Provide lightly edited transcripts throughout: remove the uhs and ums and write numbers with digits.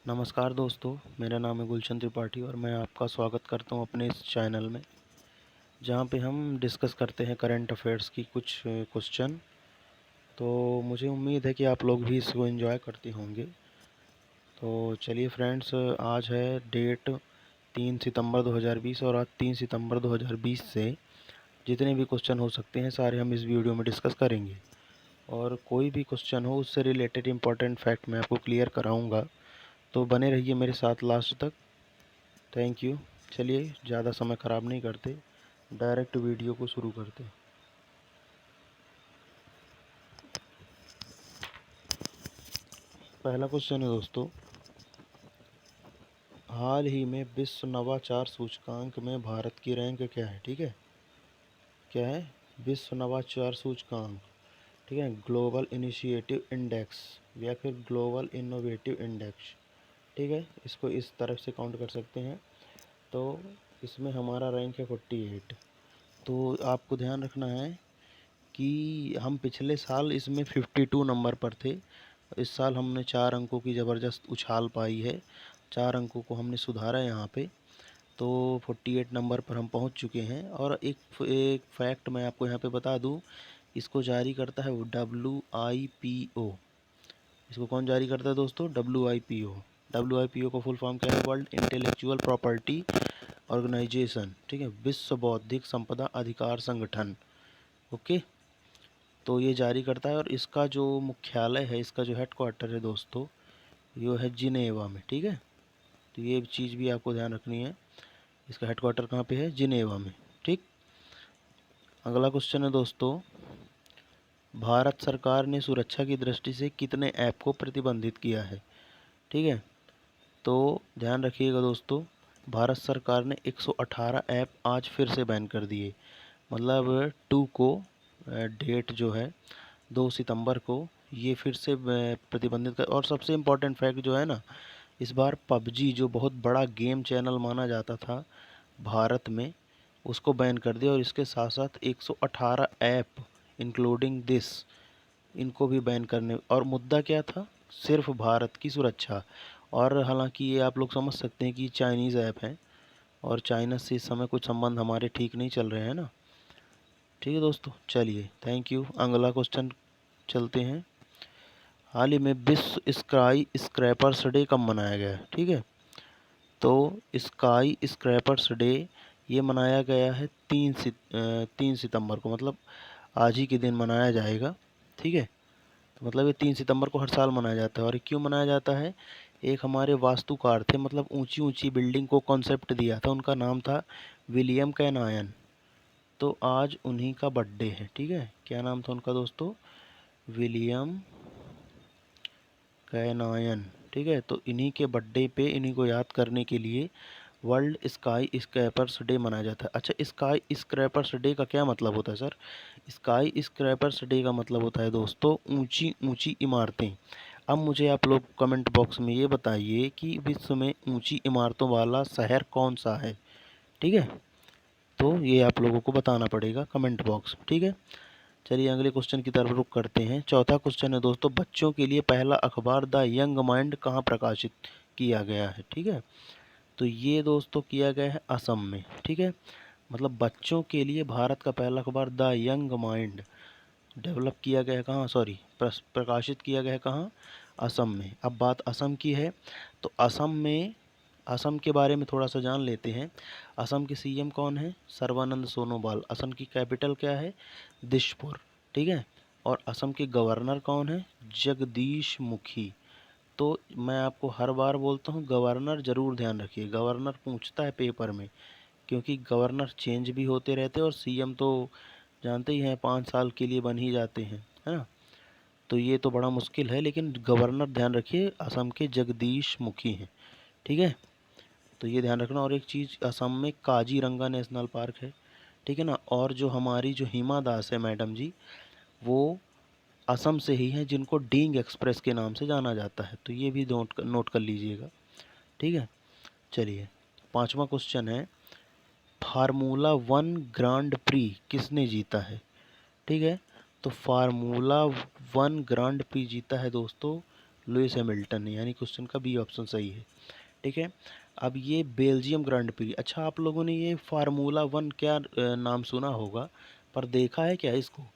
नमस्कार दोस्तों, मेरा नाम है गुलशन त्रिपाठी और मैं आपका स्वागत करता हूं अपने इस चैनल में, जहां पे हम डिस्कस करते हैं करंट अफेयर्स की कुछ क्वेश्चन। तो मुझे उम्मीद है कि आप लोग भी इसको एंजॉय करते होंगे। तो चलिए फ्रेंड्स, आज है डेट 3 सितंबर 2020 और आज 3 सितंबर 2020 से जितने भी क्वेश्चन हो सकते हैं सारे हम इस वीडियो में डिस्कस करेंगे। और कोई भी क्वेश्चन हो उससे रिलेटेड इम्पोर्टेंट फैक्ट मैं आपको क्लियर कराऊँगा, तो बने रहिए मेरे साथ लास्ट तक। Thank you. चलिए ज़्यादा समय ख़राब नहीं करते, डायरेक्ट वीडियो को शुरू करते। पहला क्वेश्चन है दोस्तों, हाल ही में विश्व नवाचार सूचकांक में भारत की रैंक क्या है? ठीक है, क्या है? विश्व नवाचार सूचकांक, ठीक है, ग्लोबल इनिशिएटिव इंडेक्स या फिर ग्लोबल इनोवेटिव इंडेक्स, ठीक है, इसको इस तरफ से काउंट कर सकते हैं। तो इसमें हमारा रैंक है 48। तो आपको ध्यान रखना है कि हम पिछले साल इसमें 52 नंबर पर थे। इस साल हमने 4 अंकों की ज़बरदस्त उछाल पाई है, 4 अंकों को हमने सुधारा है यहाँ पे। तो 48 नंबर पर हम पहुँच चुके हैं। और एक फैक्ट मैं आपको यहाँ पे बता दूँ, इसको जारी करता है WIPO। इसको कौन जारी करता है दोस्तों? WIPO। WIPO का फुल फॉर्म क्या है? वर्ल्ड इंटेलेक्चुअल प्रॉपर्टी ऑर्गेनाइजेशन, ठीक है, विश्व बौद्धिक संपदा अधिकार संगठन। ओके, तो ये जारी करता है और इसका जो मुख्यालय है, इसका जो हेडक्वार्टर है दोस्तों, ये है जिनेवा में, ठीक है। तो ये चीज़ भी आपको ध्यान रखनी है, इसका हेडक्वार्टर कहाँ पे है? जिनेवा में, ठीक। अगला क्वेश्चन है दोस्तों, भारत सरकार ने सुरक्षा की दृष्टि से कितने ऐप को प्रतिबंधित किया है? ठीक है, तो ध्यान रखिएगा दोस्तों, भारत सरकार ने 118 ऐप आज फिर से बैन कर दिए। मतलब 2 को डेट जो है 2 सितंबर को ये फिर से प्रतिबंधित कर। और सबसे इम्पोर्टेंट फैक्ट जो है ना, इस बार पबजी जो बहुत बड़ा गेम चैनल माना जाता था भारत में, उसको बैन कर दिया। और इसके साथ साथ 118 ऐप इंक्लूडिंग दिस, इनको भी बैन करने। और मुद्दा क्या था? सिर्फ भारत की सुरक्षा। और हालांकि ये आप लोग समझ सकते हैं कि चाइनीज़ ऐप हैं और चाइना से इस समय कुछ संबंध हमारे ठीक नहीं चल रहे हैं ना। ठीक है दोस्तों, चलिए थैंक यू। अगला क्वेश्चन चलते हैं। हाल ही में विश्व स्काई स्क्रैपर्स डे कब मनाया गया है? ठीक है, तो स्काई स्क्रैपर्स डे ये मनाया गया है 3 सितंबर को, मतलब आज ही के दिन मनाया जाएगा, ठीक है। तो मतलब ये 3 सितंबर को हर साल मनाया जाता है। और ये क्यों मनाया जाता है? एक हमारे वास्तुकार थे, मतलब ऊंची ऊंची बिल्डिंग को कॉन्सेप्ट दिया था, उनका नाम था विलियम कैनायन। तो आज उन्हीं का बर्थडे है, ठीक है। क्या नाम था उनका दोस्तों? विलियम कैनायन, ठीक है। तो इन्हीं के बर्थडे पे, इन्हीं को याद करने के लिए वर्ल्ड स्काई स्क्रैपर्स डे मनाया जाता है। अच्छा, स्काई स्क्रैपर्स डे का क्या मतलब होता है सर? स्काई स्क्रैपर्स डे का मतलब होता है दोस्तों ऊंची ऊंची इमारतें। अब मुझे आप लोग कमेंट बॉक्स में ये बताइए कि विश्व में ऊंची इमारतों वाला शहर कौन सा है? ठीक है, तो ये आप लोगों को बताना पड़ेगा कमेंट बॉक्स, ठीक है। चलिए अगले क्वेश्चन की तरफ रुख करते हैं। चौथा क्वेश्चन है दोस्तों, बच्चों के लिए पहला अखबार द यंग माइंड कहाँ प्रकाशित किया गया है? ठीक है, तो ये दोस्तों किया गया है असम में, ठीक है। मतलब बच्चों के लिए भारत का पहला अखबार द यंग माइंड डेवलप किया गया है कहाँ? सॉरी, प्रकाशित किया गया है कहाँ? असम में। अब बात असम की है, तो असम के बारे में थोड़ा सा जान लेते हैं। असम के सीएम कौन है? सर्बानंद सोनोवाल। असम की कैपिटल क्या है? दिसपुर, ठीक है। और असम के गवर्नर कौन है? जगदीश मुखी। तो मैं आपको हर बार बोलता हूँ, गवर्नर ज़रूर ध्यान रखिए, गवर्नर पूछता है पेपर में, क्योंकि गवर्नर चेंज भी होते रहते हैं और सीएम तो जानते ही हैं 5 साल के लिए बन ही जाते हैं, है ना। तो ये तो बड़ा मुश्किल है, लेकिन गवर्नर ध्यान रखिए असम के जगदीश मुखी हैं, ठीक है। तो ये ध्यान रखना। और एक चीज़, असम में काजीरंगा नेशनल पार्क है, ठीक है ना। और जो हमारी जो हिमा दास है मैडम जी, वो असम से ही हैं, जिनको डींग एक्सप्रेस के नाम से जाना जाता है। तो ये भी नोट कर लीजिएगा, ठीक है। चलिए पांचवा क्वेश्चन है, फार्मूला 1 ग्रांड प्री किसने जीता है? ठीक है, तो फार्मूला 1 ग्रांड प्री जीता है दोस्तों लुइस हैमिल्टन ने, यानी क्वेश्चन का बी ऑप्शन सही है। ठीक है, अब ये बेल्जियम ग्रांड प्री, अच्छा आप लोगों ने ये फार्मूला 1 क्या नाम सुना होगा, पर देखा है क्या इसको?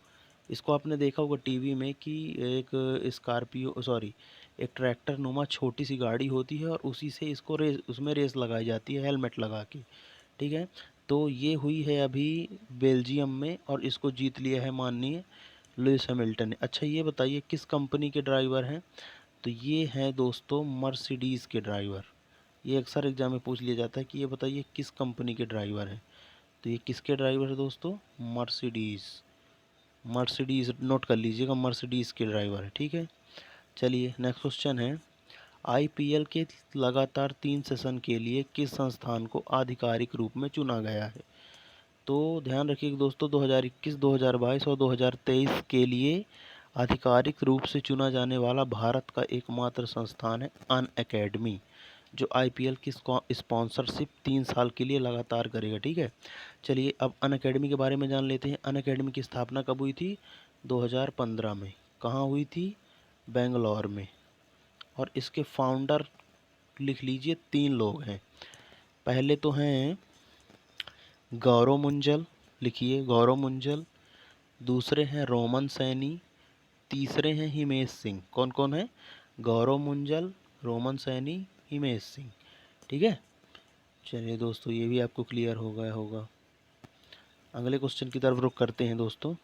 इसको आपने देखा होगा टीवी में कि एक स्कॉर्पियो सॉरी एक ट्रैक्टर नुमा छोटी सी गाड़ी होती है और उसी से इसको रेस, उसमें रेस लगाई जाती है हेलमेट लगा के। ठीक है, तो ये हुई है अभी बेल्जियम में और इसको जीत लिया है माननीय लुइस हैमिल्टन ने। अच्छा ये बताइए किस कंपनी के ड्राइवर हैं? तो ये हैं दोस्तों मर्सिडीज़ के ड्राइवर। ये अक्सर एग्जाम में पूछ लिया जाता है कि ये बताइए किस कंपनी के ड्राइवर हैं। तो ये किसके ड्राइवर है दोस्तों? मर्सिडीज़। मर्सिडीज़ नोट कर लीजिएगा, मर्सिडीज़ के ड्राइवर है। ठीक है, चलिए नेक्स्ट क्वेश्चन है, आईपीएल के लगातार 3 सेशन के लिए किस संस्थान को आधिकारिक रूप में चुना गया है? तो ध्यान रखिए दोस्तों 2021, 2022 और 2023 के लिए आधिकारिक रूप से चुना जाने वाला भारत का एकमात्र संस्थान है अनअकैडमी, जो आईपीएल की स्पॉन्सरशिप 3 साल के लिए लगातार करेगा। ठीक है, चलिए अब अनअकैडमी के बारे में जान लेते हैं। अनअकैडमी की स्थापना कब हुई थी? 2015 में। कहाँ हुई थी? बेंगलोर में। और इसके फाउंडर लिख लीजिए 3 लोग हैं। पहले तो हैं गौरव मुंजल, लिखिए गौरव मुंजल। दूसरे हैं रोमन सैनी। तीसरे हैं हिमेश सिंह। कौन कौन है? गौरव मुंजल, रोमन सैनी, हिमेश सिंह। ठीक है, चलिए दोस्तों ये भी आपको क्लियर हो गया होगा। अगले क्वेश्चन की तरफ रुख करते हैं दोस्तों।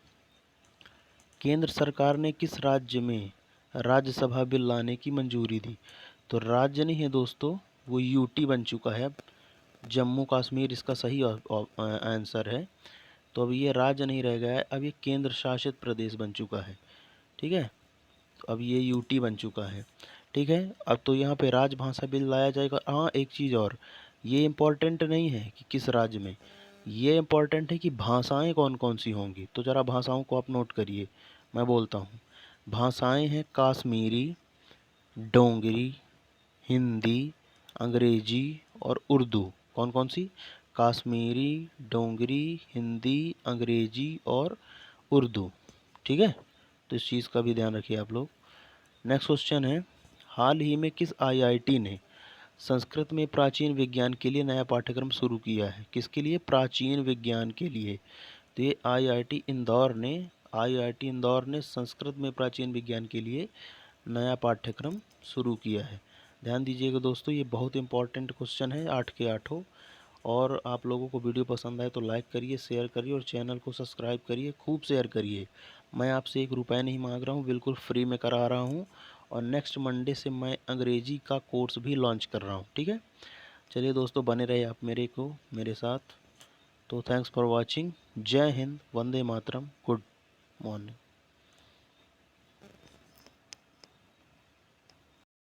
केंद्र सरकार ने किस राज्य में राज्यसभा बिल लाने की मंजूरी दी? तो राज्य नहीं है दोस्तों, वो यूटी बन चुका है अब। जम्मू कश्मीर इसका सही आंसर है। तो अब ये राज्य नहीं रह गया है, अब ये केंद्र शासित प्रदेश बन चुका है। ठीक है, तो अब ये यूटी बन चुका है। ठीक है, अब तो यहाँ पे राजभाषा बिल लाया जाएगा। हाँ एक चीज़ और, ये इम्पोर्टेंट नहीं है कि किस राज्य में, ये इम्पोर्टेंट है कि भाषाएं कौन कौन सी होंगी। तो ज़रा भाषाओं को आप नोट करिए, मैं बोलता हूँ। भाषाएं हैं काश्मीरी, डोंगरी, हिंदी, अंग्रेजी और उर्दू। कौन कौन सी? काश्मीरी, डोंगरी, हिंदी, अंग्रेजी और उर्दू। ठीक है, तो इस चीज़ का भी ध्यान रखिए आप लोग। नेक्स्ट क्वेश्चन है, हाल ही में किस आईआईटी ने संस्कृत में प्राचीन विज्ञान के लिए नया पाठ्यक्रम शुरू किया है? किसके लिए? प्राचीन विज्ञान के लिए। तो ये आईआईटी इंदौर ने संस्कृत में प्राचीन विज्ञान के लिए नया पाठ्यक्रम शुरू किया है। ध्यान दीजिएगा दोस्तों, ये बहुत इंपॉर्टेंट क्वेश्चन है, 8 के आठों। और आप लोगों को वीडियो पसंद आए तो लाइक करिए, शेयर करिए और चैनल को सब्सक्राइब करिए, खूब शेयर करिए। मैं आपसे 1 रुपया नहीं मांग रहा हूँ, बिल्कुल फ्री में करा रहा हूँ। और नेक्स्ट मंडे से मैं अंग्रेजी का कोर्स भी लॉन्च कर रहा हूँ। ठीक है, चलिए दोस्तों बने रहे आप मेरे साथ। तो थैंक्स फॉर वॉचिंग। जय हिंद, वंदे मातरम, गुड मॉर्निंग।